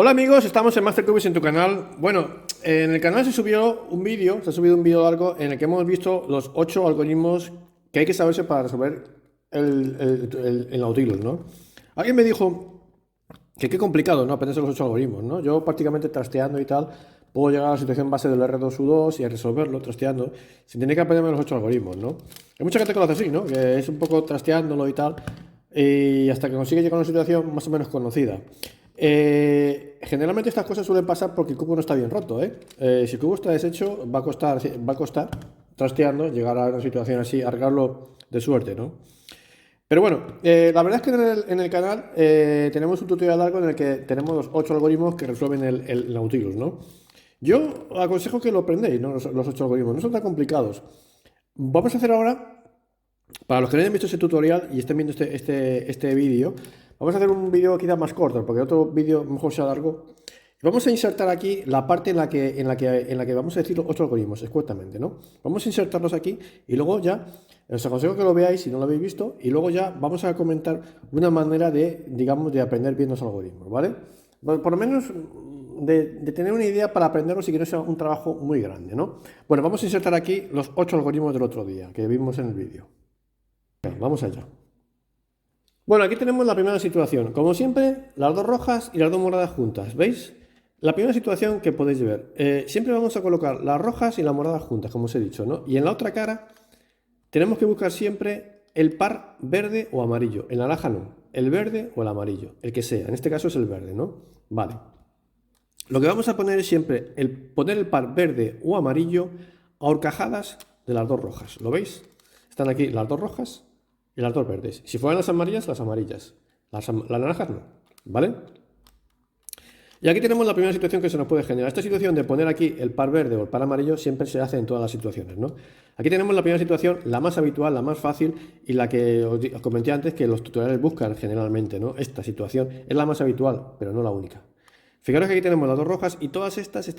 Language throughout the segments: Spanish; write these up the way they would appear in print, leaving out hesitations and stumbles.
Hola amigos, estamos en MasterCubes en tu canal. Bueno, en el canal se ha subido un vídeo largo en el que hemos visto los 8 algoritmos que hay que saberse para resolver el Nautilus, ¿no? Alguien me dijo que qué complicado, ¿no? Aprenderse los 8 algoritmos, ¿no? Yo prácticamente trasteando y tal, puedo llegar a la situación base del R2U2 y a resolverlo trasteando, sin tener que aprenderme los 8 algoritmos, ¿no? Hay mucha gente que lo hace así, ¿no? Que es un poco trasteándolo y tal, y hasta que consigue llegar a una situación más o menos conocida. Generalmente estas cosas suelen pasar porque el cubo no está bien roto, ¿eh? Si el cubo está deshecho, va a costar trasteando llegar a una situación así, arreglarlo de suerte, ¿no? Pero bueno, la verdad es que en el canal tenemos un tutorial largo en el que tenemos los 8 algoritmos que resuelven el Nautilus, ¿no? Yo aconsejo que lo aprendáis, ¿no? Los 8 algoritmos, no son tan complicados. Vamos a hacer ahora, para los que no hayan visto ese tutorial y estén viendo este vídeo, vamos a hacer un vídeo quizás más corto, porque otro vídeo mejor sea largo. Vamos a insertar aquí la parte en la que vamos a decir los 8 algoritmos, exactamente, ¿no? Vamos a insertarlos aquí y luego ya, os aconsejo que lo veáis si no lo habéis visto, y luego ya vamos a comentar una manera de, digamos, de aprender bien los algoritmos, ¿vale? Por lo menos de tener una idea para aprenderlos y que no sea un trabajo muy grande, ¿no? Bueno, vamos a insertar aquí los 8 algoritmos del otro día que vimos en el vídeo. Vamos allá. Bueno, aquí tenemos la primera situación. Como siempre, las dos rojas y las dos moradas juntas, ¿veis? La primera situación que podéis ver. Siempre vamos a colocar las rojas y las moradas juntas, como os he dicho, ¿no? Y en la otra cara tenemos que buscar siempre el par verde o amarillo. El naranja no, el verde o el amarillo, el que sea. En este caso es el verde, ¿no? Vale. Lo que vamos a poner es siempre poner el par verde o amarillo a horcajadas de las dos rojas. ¿Lo veis? Están aquí las dos rojas y las dos verdes. Si fueran las amarillas, las amarillas. Las naranjas no, ¿vale? Y aquí tenemos la primera situación que se nos puede generar. Esta situación de poner aquí el par verde o el par amarillo siempre se hace en todas las situaciones, ¿no? Aquí tenemos la primera situación, la más habitual, la más fácil y la que os comenté antes que los tutoriales buscan generalmente, ¿no? Esta situación es la más habitual, pero no la única. Fijaros que aquí tenemos las dos rojas y todas estas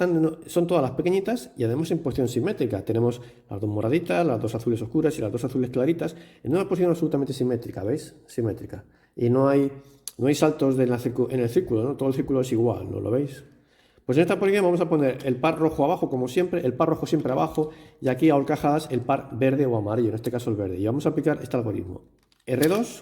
son todas las pequeñitas y además en posición simétrica. Tenemos las dos moraditas, las dos azules oscuras y las dos azules claritas en una posición absolutamente simétrica, ¿veis? Simétrica. Y no hay saltos en el círculo, ¿no? Todo el círculo es igual, ¿no lo veis? Pues en esta posición vamos a poner el par rojo abajo, como siempre, el par rojo siempre abajo, y aquí a horcajadas el par verde o amarillo, en este caso el verde. Y vamos a aplicar este algoritmo. R2,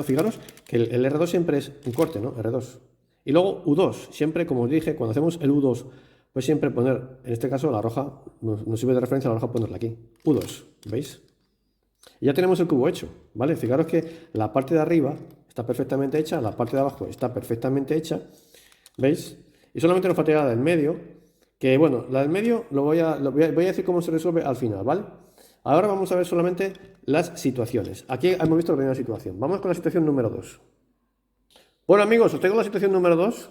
fijaros que el R2 siempre es un corte, ¿no? R2. Y luego U2, siempre, como os dije, cuando hacemos el U2, pues siempre poner, en este caso la roja, nos sirve de referencia a la roja ponerla aquí. U2, ¿veis? Y ya tenemos el cubo hecho, ¿vale? Fijaros que la parte de arriba está perfectamente hecha, la parte de abajo está perfectamente hecha, ¿veis? Y solamente nos falta la del medio, que bueno, la del medio voy a decir cómo se resuelve al final, ¿vale? Ahora vamos a ver solamente las situaciones. Aquí hemos visto la primera situación. Vamos con la situación número 2. Bueno amigos, os traigo la situación número 2.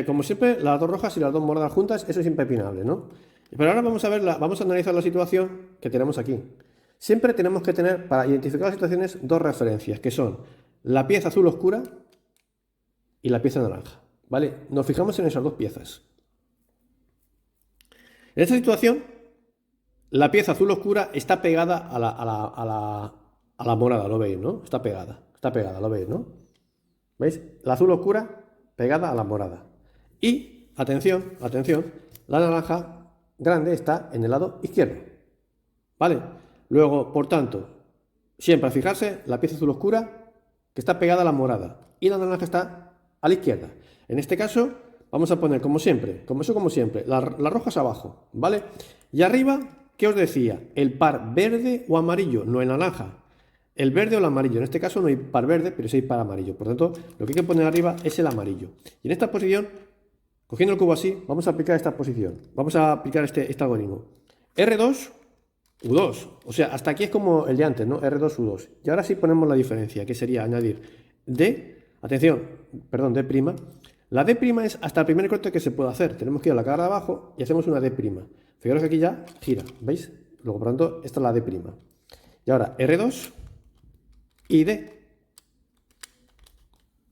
Como siempre, las dos rojas y las dos moradas juntas, eso es impepinable, ¿no? Pero ahora vamos a analizar la situación que tenemos aquí. Siempre tenemos que tener, para identificar las situaciones, dos referencias, que son la pieza azul oscura y la pieza naranja, ¿vale? Nos fijamos en esas dos piezas. En esta situación, la pieza azul oscura está pegada a la morada, ¿lo veis, no? Está pegada, ¿lo veis, no? ¿Veis? La azul oscura pegada a la morada. Y, atención, la naranja grande está en el lado izquierdo. ¿Vale? Luego, por tanto, siempre al fijarse, la pieza azul oscura que está pegada a la morada y la naranja está a la izquierda. En este caso, vamos a poner, como siempre, las rojas abajo, ¿vale? Y arriba, ¿qué os decía? El par verde o amarillo, no el naranja. El verde o el amarillo. En este caso no hay par verde, pero sí hay par amarillo. Por lo tanto, lo que hay que poner arriba es el amarillo. Y en esta posición, cogiendo el cubo así, vamos a aplicar esta posición. Vamos a aplicar este algoritmo. R2, U2. O sea, hasta aquí es como el de antes, ¿no? R2, U2. Y ahora sí ponemos la diferencia, que sería añadir D, D'. La D' es hasta el primer corte que se puede hacer. Tenemos que ir a la cara de abajo y hacemos una D'. Fijaros que aquí ya gira, ¿veis? Luego, por lo tanto, esta es la D'. Y ahora R2 y D.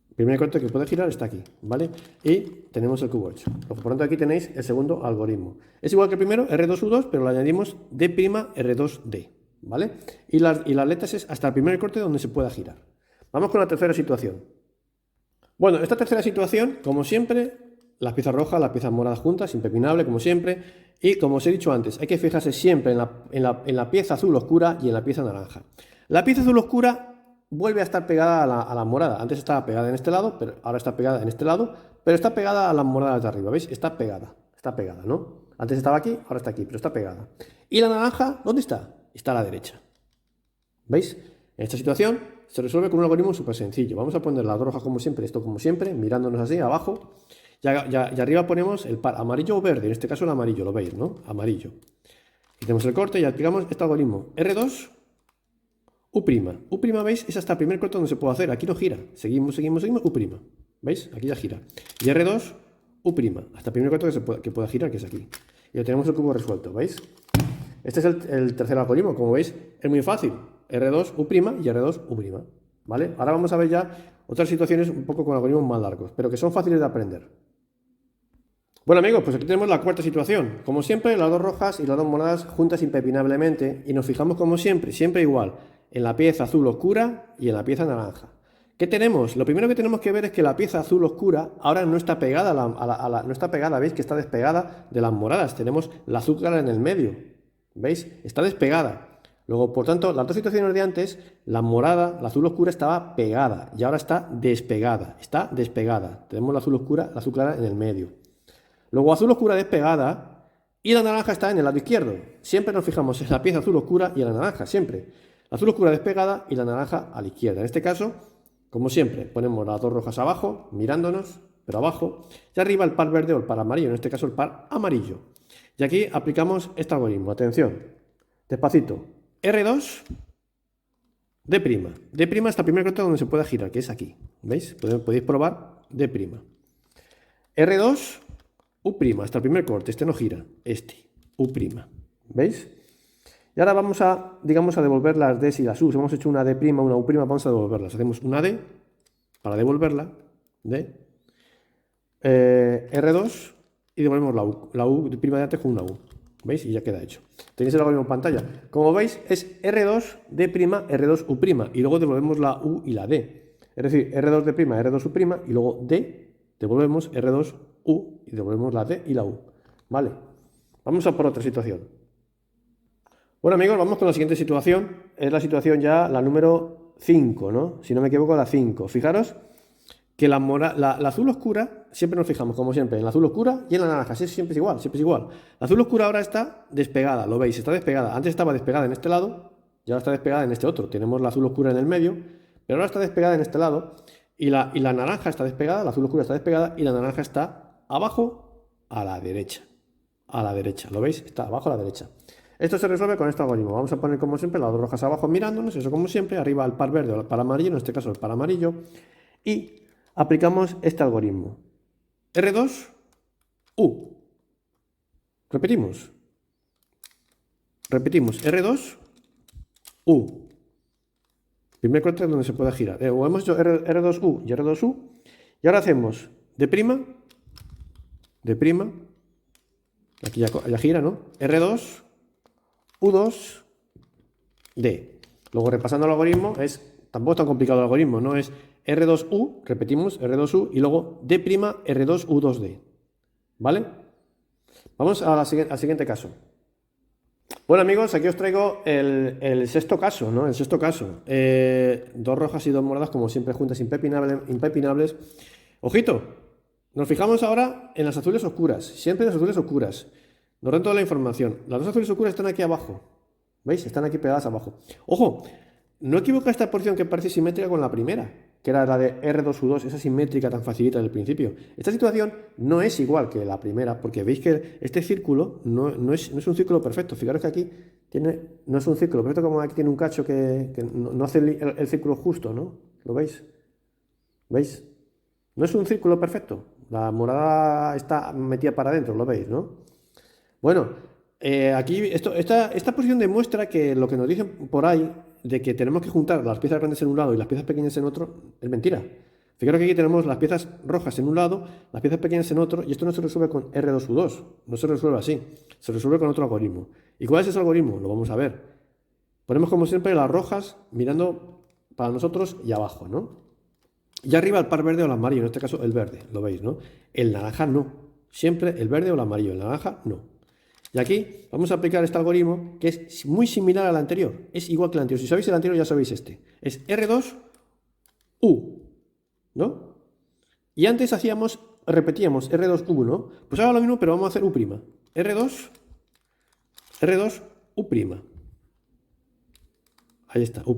El primer corte que puede girar está aquí, ¿vale? Y tenemos el cubo hecho. Por lo tanto, aquí tenéis el segundo algoritmo. Es igual que el primero, R2U2, pero le añadimos D' R2D, ¿vale? Y las letras es hasta el primer corte donde se pueda girar. Vamos con la tercera situación. Bueno, esta tercera situación, como siempre, las piezas rojas, las piezas moradas juntas, impepinable, como siempre. Y como os he dicho antes, hay que fijarse siempre en la pieza azul oscura y en la pieza naranja. La pieza azul oscura vuelve a estar pegada a la morada. Antes estaba pegada en este lado, pero ahora está pegada en este lado, pero está pegada a las moradas de arriba. ¿Veis? Está pegada, ¿no? Antes estaba aquí, ahora está aquí, pero está pegada. ¿Y la naranja dónde está? Está a la derecha. ¿Veis? En esta situación se resuelve con un algoritmo súper sencillo. Vamos a poner las dos rojas como siempre, esto como siempre, mirándonos así abajo. Y arriba ponemos el par amarillo o verde, en este caso el amarillo, lo veis, ¿no? Amarillo. Y tenemos el corte y aplicamos este algoritmo. R2, U'. U', ¿veis? Es hasta el primer corte donde se puede hacer. Aquí no gira. Seguimos, U'. ¿Veis? Aquí ya gira. Y R2, U'. Hasta el primer corte que pueda girar, que es aquí. Y ya tenemos el cubo resuelto, ¿veis? Este es el tercer algoritmo. Como veis, es muy fácil. R2, U' y R2, U'. ¿Vale? Ahora vamos a ver ya otras situaciones un poco con algoritmos más largos, pero que son fáciles de aprender. Bueno amigos, pues aquí tenemos la cuarta situación. Como siempre, las dos rojas y las dos moradas juntas impepinablemente y nos fijamos como siempre, siempre igual, en la pieza azul oscura y en la pieza naranja. ¿Qué tenemos? Lo primero que tenemos que ver es que la pieza azul oscura ahora no está pegada, no está pegada, ¿veis? Que está despegada de las moradas. Tenemos la azul clara en el medio, ¿veis? Está despegada. Luego, por tanto, las dos situaciones de antes, la morada, la azul oscura estaba pegada y ahora está despegada. Está despegada. Tenemos la azul oscura, la azul clara en el medio. Luego azul oscura despegada y la naranja está en el lado izquierdo. Siempre nos fijamos en la pieza azul oscura y en la naranja, siempre. La azul oscura despegada y la naranja a la izquierda. En este caso, como siempre, ponemos las dos rojas abajo, mirándonos, pero abajo. Y arriba el par verde o el par amarillo, en este caso el par amarillo. Y aquí aplicamos este algoritmo. Atención, despacito. R2, D'. D' hasta el primer corte donde se pueda girar, que es aquí. ¿Veis? Podéis probar D'. R2, U', hasta el primer corte, este no gira, este, U', ¿veis? Y ahora vamos a, digamos, a devolver las Ds y las U's. Hemos hecho una D', una U', vamos a devolverlas. Hacemos una D para devolverla, D, R2 y devolvemos la U de antes con una U, ¿veis? Y ya queda hecho. Tenéis el algoritmo en pantalla. Como veis, es R2, D', R2, U', y luego devolvemos la U y la D. Es decir, R2, D', R2, U', y luego D, devolvemos R2, U y devolvemos la D y la U. Vale, vamos a por otra situación. Bueno amigos, vamos con la siguiente situación. Es la situación ya la número 5, ¿no? Si no me equivoco, la 5. Fijaros que la azul oscura, siempre nos fijamos, como siempre, en la azul oscura y en la naranja. Siempre es igual, siempre es igual. La azul oscura ahora está despegada, lo veis, está despegada. Antes estaba despegada en este lado y ahora está despegada en este otro. Tenemos la azul oscura en el medio, pero ahora está despegada en este lado y la naranja está despegada, la azul oscura está despegada y la naranja está abajo a la derecha. A la derecha, ¿lo veis? Está abajo a la derecha. Esto se resuelve con este algoritmo. Vamos a poner como siempre las dos rojas abajo mirándonos, eso como siempre, arriba el par verde o el par amarillo, en este caso el par amarillo, y aplicamos este algoritmo. R2, U. Repetimos. R2, U. Primer corte donde se pueda girar. Hemos hecho R2U y R2U. Y ahora hacemos D', aquí ya gira, ¿no? R2, U2, D. Luego repasando el algoritmo, tampoco es tan complicado el algoritmo, ¿no? Es R2U, repetimos, R2U, y luego D', R2U2D. ¿Vale? Vamos al siguiente caso. Bueno amigos, aquí os traigo el sexto caso, ¿no? El sexto caso. Dos rojas y dos moradas, como siempre, juntas impepinables. Ojito, nos fijamos ahora en las azules oscuras, siempre en las azules oscuras. Nos dan toda la información. Las dos azules oscuras están aquí abajo. ¿Veis? Están aquí pegadas abajo. ¡Ojo! No equivoca esta porción que parece simétrica con la primera, que era la de R2U2, esa simétrica tan facilita del principio. Esta situación no es igual que la primera, porque veis que este círculo no es un círculo perfecto. Fijaros que aquí no es un círculo perfecto, como aquí tiene un cacho que no hace el círculo justo, ¿no? ¿Lo veis? ¿Veis? No es un círculo perfecto. La morada está metida para adentro, ¿lo veis, no? Bueno, aquí esta posición demuestra que lo que nos dicen por ahí de que tenemos que juntar las piezas grandes en un lado y las piezas pequeñas en otro es mentira. Fijaros que aquí tenemos las piezas rojas en un lado, las piezas pequeñas en otro, y esto no se resuelve con R2U2, no se resuelve así, se resuelve con otro algoritmo. ¿Y cuál es ese algoritmo? Lo vamos a ver. Ponemos como siempre las rojas mirando para nosotros y abajo, ¿no? Y arriba el par verde o el amarillo, en este caso el verde, lo veis, ¿no? El naranja no. Siempre el verde o el amarillo, el naranja no. Y aquí vamos a aplicar este algoritmo que es muy similar al anterior. Es igual que el anterior. Si sabéis el anterior ya sabéis este. Es R2U, ¿no? Y antes repetíamos R2U, ¿no? Pues ahora lo mismo, pero vamos a hacer U'. R2U'. Ahí está, U'.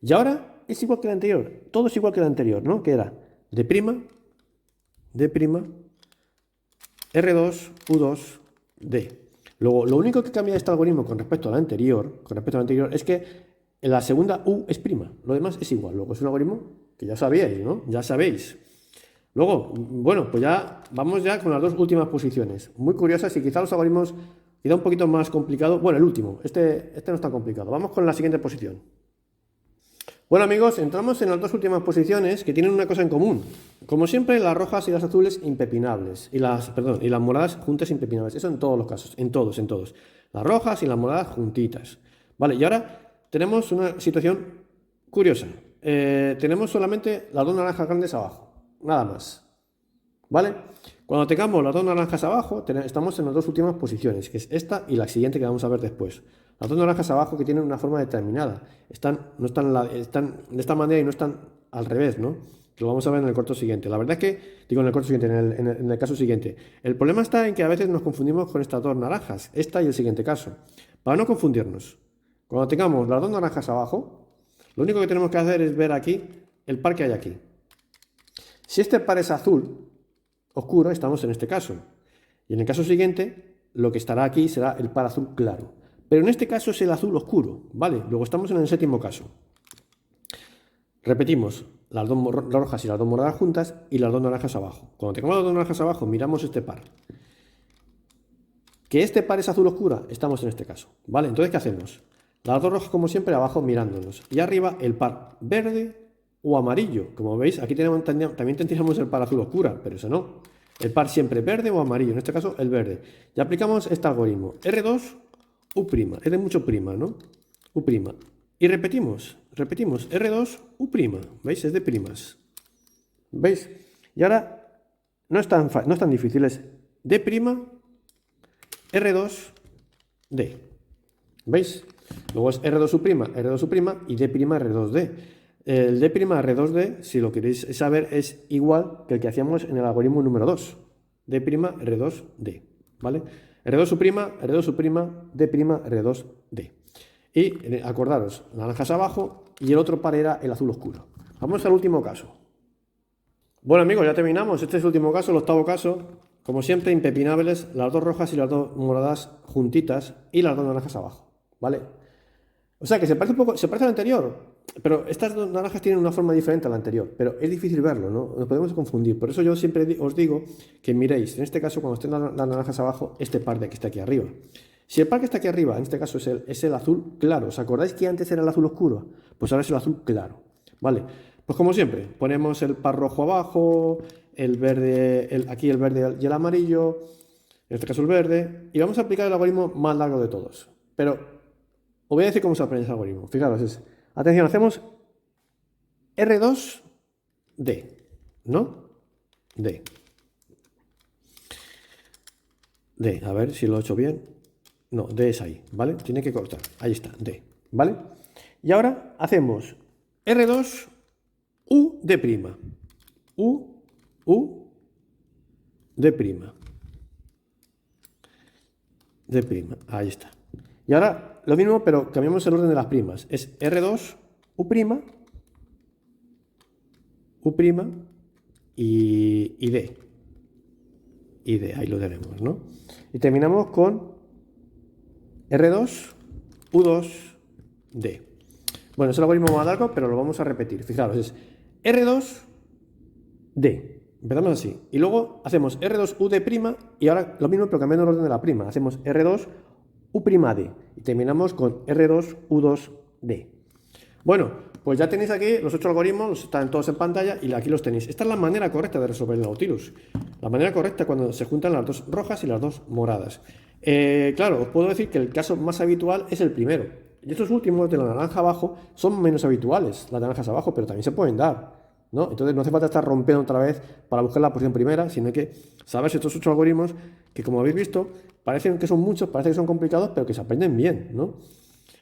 Y ahora es igual que el anterior. Todo es igual que el anterior, ¿no? Que era D', R2, U2, D. Luego, lo único que cambia este algoritmo con respecto al anterior, es que la segunda U es prima. Lo demás es igual. Luego es un algoritmo que ya sabíais, ¿no? Ya sabéis. Luego, bueno, pues ya vamos ya con las dos últimas posiciones. Muy curiosas y quizá los algoritmos queda un poquito más complicado. Bueno, el último. Este no es tan complicado. Vamos con la siguiente posición. Bueno, amigos, entramos en las dos últimas posiciones que tienen una cosa en común. Como siempre, las rojas y las azules impepinables. Y las moradas juntas impepinables. Eso en todos los casos. En todos. Las rojas y las moradas juntitas. Vale, y ahora tenemos una situación curiosa. Tenemos solamente las dos naranjas grandes abajo. Nada más. ¿Vale? Cuando tengamos las dos naranjas abajo, estamos en las dos últimas posiciones, que es esta y la siguiente que vamos a ver después. Las dos naranjas abajo que tienen una forma determinada. Están de esta manera y no están al revés, ¿no? Lo vamos a ver en el corto siguiente. La verdad es que, digo en el corto siguiente, en el caso siguiente. El problema está en que a veces nos confundimos con estas dos naranjas, esta y el siguiente caso. Para no confundirnos, cuando tengamos las dos naranjas abajo, lo único que tenemos que hacer es ver aquí el par que hay aquí. Si este par es azul oscuro, estamos en este caso. Y en el caso siguiente, lo que estará aquí será el par azul claro. Pero en este caso es el azul oscuro, ¿vale? Luego estamos en el séptimo caso. Repetimos, las dos rojas y las dos moradas juntas y las dos naranjas abajo. Cuando tengamos las dos naranjas abajo, miramos este par. Que este par es azul oscura, estamos en este caso, ¿vale? Entonces, ¿qué hacemos? Las dos rojas, como siempre, abajo mirándonos. Y arriba el par verde o amarillo. Como veis, aquí también tendríamos el par azul oscura, pero eso no. El par siempre verde o amarillo, en este caso el verde. Y aplicamos este algoritmo. R2, U'. Es de mucho prima, ¿no? U'. Y repetimos. R2, U'. ¿Veis? Es de primas. ¿Veis? Y ahora no es tan difícil. Es D', R2, D. ¿Veis? Luego es R2', R2', y D', R2D. El D', R2D, si lo queréis saber, es igual que el que hacíamos en el algoritmo número 2. D', R2D. ¿Vale? R2', R2', D', R2D. Y acordaros, naranjas abajo y el otro par era el azul oscuro. Vamos al último caso. Bueno, amigos, ya terminamos. Este es el último caso, el octavo caso. Como siempre, impepinables, las dos rojas y las dos moradas juntitas y las dos naranjas abajo. ¿Vale? O sea que se parece al anterior, pero estas dos naranjas tienen una forma diferente a la anterior, pero es difícil verlo, ¿no? Nos podemos confundir. Por eso yo siempre os digo que miréis, en este caso, cuando estén las naranjas abajo, este par de que está aquí arriba. Si el par que está aquí arriba, en este caso es el azul claro, ¿os acordáis que antes era el azul oscuro? Pues ahora es el azul claro, ¿vale? Pues como siempre, ponemos el par rojo abajo, el verde, aquí el verde y el amarillo, en este caso el verde, y vamos a aplicar el algoritmo más largo de todos. Pero os voy a decir cómo se aprende ese algoritmo. Fijaros, atención, hacemos R2D, ¿no? D. A ver si lo he hecho bien. No, D es ahí, ¿vale? Tiene que cortar. Ahí está, D, ¿vale? Y ahora hacemos R2, U, D'. U, D'. D', ahí está. Y ahora lo mismo, pero cambiamos el orden de las primas. Es R2, U', y D. Y D, ahí lo tenemos, ¿no? Y terminamos con R2, U2, D. Bueno, es el algoritmo más largo, pero lo vamos a repetir. Fijaros, es R2, D. Empezamos así. Y luego hacemos R2, U, D', y ahora lo mismo, pero cambiando el orden de la prima. Hacemos R2, U', D. Y terminamos con R2, U2, D. Bueno, pues ya tenéis aquí los 8 algoritmos, están todos en pantalla y aquí los tenéis. Esta es la manera correcta de resolver el Nautilus. La manera correcta cuando se juntan las dos rojas y las dos moradas. Claro, os puedo decir que el caso más habitual es el primero. Y estos últimos de la naranja abajo son menos habituales, las naranjas abajo, pero también se pueden dar. ¿no? Entonces no hace falta estar rompiendo otra vez para buscar la posición primera, sino que sabes estos 8 algoritmos que, como habéis visto, parecen que son muchos, parece que son complicados, pero que se aprenden bien, ¿no?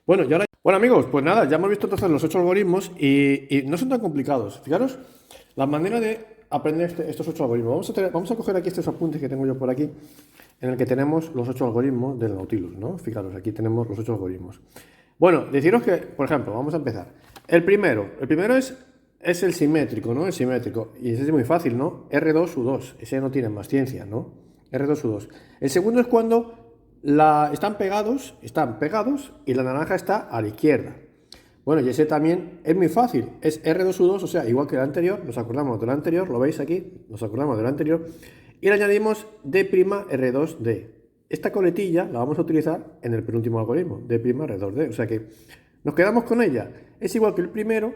Bueno, y ahora... Bueno, amigos, pues nada, ya hemos visto entonces los 8 algoritmos y no son tan complicados. Fijaros la manera de aprender estos 8 algoritmos. Vamos a coger aquí estos apuntes que tengo yo por aquí, en el que tenemos los 8 algoritmos del Nautilus, ¿no? Fijaros, aquí tenemos los 8 algoritmos. Bueno, deciros que, por ejemplo, vamos a empezar. El primero es el simétrico, ¿no? El simétrico. Y ese es muy fácil, ¿no? R2U2. Ese no tiene más ciencia, ¿no? R2U2. El segundo es cuando están pegados y la naranja está a la izquierda. Bueno, y ese también es muy fácil. Es R2U2, o sea, igual que el anterior. Nos acordamos del anterior, lo veis aquí. Nos acordamos del anterior. Y le añadimos D'R2D. Esta coletilla la vamos a utilizar en el penúltimo algoritmo, D'R2D. O sea que nos quedamos con ella. Es igual que el primero,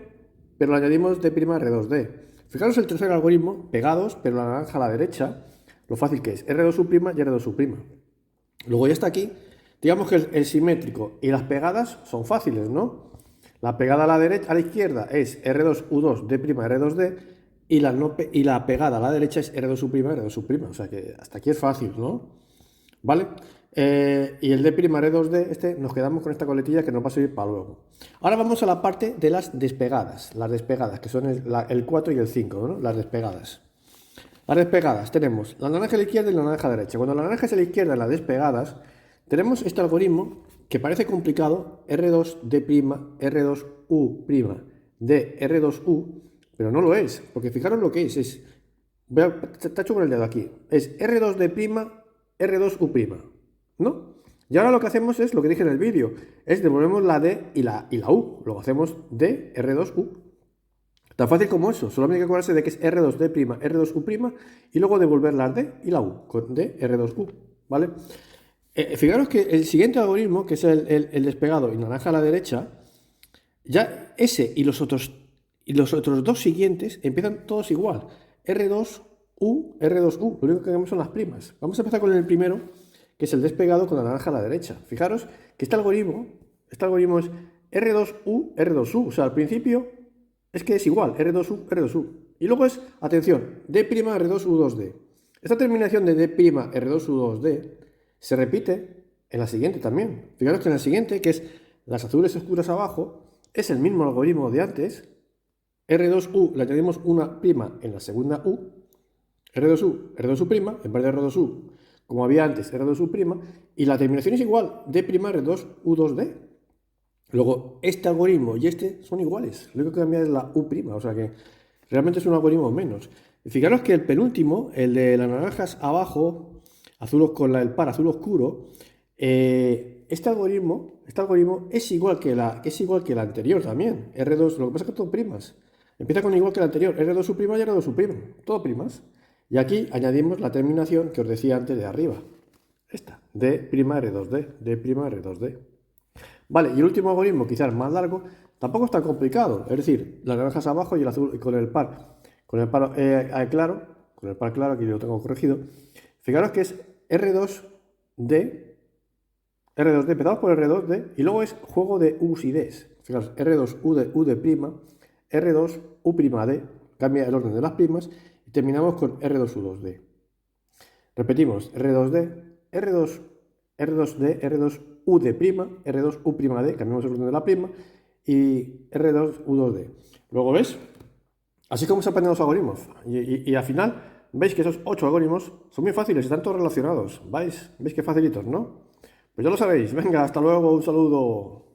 pero le añadimos D'R2D. Fijaros el tercer algoritmo, pegados, pero la naranja a la derecha, lo fácil que es R2U' y R2U'. Luego ya está aquí, digamos que el simétrico y las pegadas son fáciles, ¿no? La pegada a la derecha, a la izquierda es R2U2, D', R2D, y la pegada a la derecha es R2U', R2U'. O sea que hasta aquí es fácil, ¿no? ¿Vale? Y el D', R2D, nos quedamos con esta coletilla que nos va a servir para luego. Ahora vamos a la parte de las despegadas, que son el 4 y el 5, ¿no? Las despegadas. Las despegadas, tenemos la naranja a la izquierda y la naranja a la derecha. Cuando la naranja es a la izquierda en las despegadas, tenemos este algoritmo que parece complicado, R2D', R2U', D, R2U, pero no lo es, porque fijaros lo que es tacho con el dedo aquí, es R2D', R2U', ¿no? Y ahora lo que hacemos es lo que dije en el vídeo, es devolvemos la D y la U, luego hacemos D, R2U. Tan fácil como eso, solamente hay que acordarse de que es R2D', R2U' y luego devolver la D y la U con D, R2U, ¿vale? Fijaros que el siguiente algoritmo, que es el despegado y naranja a la derecha, ya ese y los otros dos siguientes empiezan todos igual, R2U, R2U, lo único que cambiamos son las primas. Vamos a empezar con el primero, que es el despegado con la naranja a la derecha. Fijaros que este algoritmo es R2U, R2U, o sea, al principio es que es igual, R2U, R2U. Y luego es, atención, D', R2U2D. Esta terminación de D', R2U2D se repite en la siguiente también. Fijaros que en la siguiente, que es las azules oscuras abajo, es el mismo algoritmo de antes. R2U le añadimos una prima en la segunda U. R2U, R2U', en vez de R2U, como había antes, R2U', y la terminación es igual, D', R2U2D. Luego, este algoritmo y este son iguales. Lo único que cambia es la U', o sea que realmente es un algoritmo menos. Fijaros que el penúltimo, el de las naranjas abajo, azul con el par azul oscuro, este algoritmo es igual que el anterior también. R2, lo que pasa es que todo primas. Empieza con igual que el anterior, R2U' y R2U', todo primas. Y aquí añadimos la terminación que os decía antes de arriba. Esta, D', R2D, D', R2D. Vale, y el último algoritmo, quizás más largo, tampoco es tan complicado. Es decir, las naranjas abajo y el azul con el par claro, aquí lo tengo corregido. Fijaros que es R2D, empezamos por R2D, y luego es juego de U's y D's. Fijaros, R2U', R2U', cambia el orden de las primas, y terminamos con R2U2D. Repetimos, R2D, R2D, R2U', R2U', cambiamos el orden de la prima, y R2U2D. Luego, ¿ves? Así como se aprenden los algoritmos. Y al final, veis que esos 8 algoritmos son muy fáciles, están todos relacionados. ¿Veis? ¿Veis qué facilitos, no? Pues ya lo sabéis. Venga, hasta luego, un saludo.